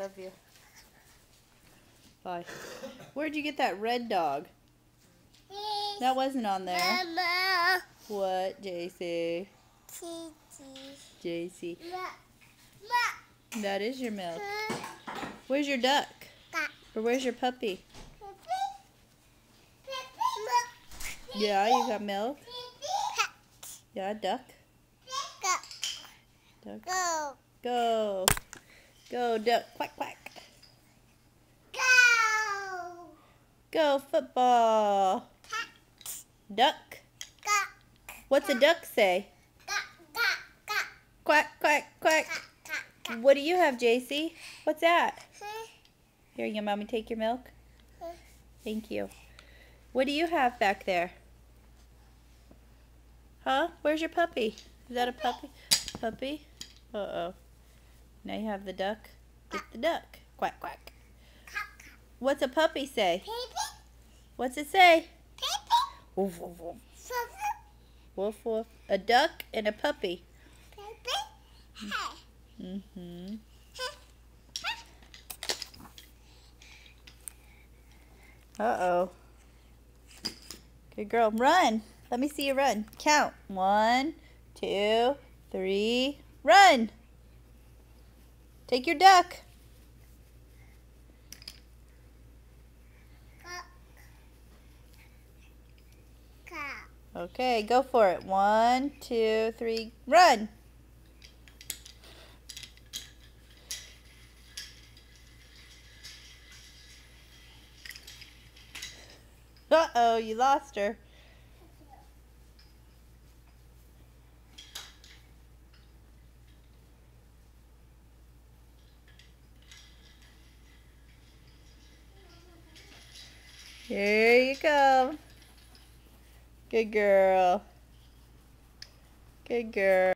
love you. Bye. Where'd you get that red dog? That wasn't on there. Mama. What, JC? JC. That is your milk. Where's your duck? Or where's your puppy? Yeah, you got milk. Yeah, duck. Duck. Go. Go. Go, duck. Quack, quack. Go. Go, football. Duck. What's a duck say? Quack, quack, quack. What do you have, JC? What's that? Here, you mommy take your milk? Thank you. What do you have back there? Huh? Where's your puppy? Is that a puppy? Puppy? Uh-oh. Now you have the duck. Get the duck. Quack, quack. What's a puppy say? What's it say? Woof, woof, woof. Woof, woof. A duck and a puppy. Mm-hmm. Uh-oh. Good girl. Run. Let me see you run. Count. 1, 2, 3. Run. Take your duck. Okay, go for it. 1, 2, 3. Run. Uh-oh, you lost her. Here you go. Good girl. Good girl.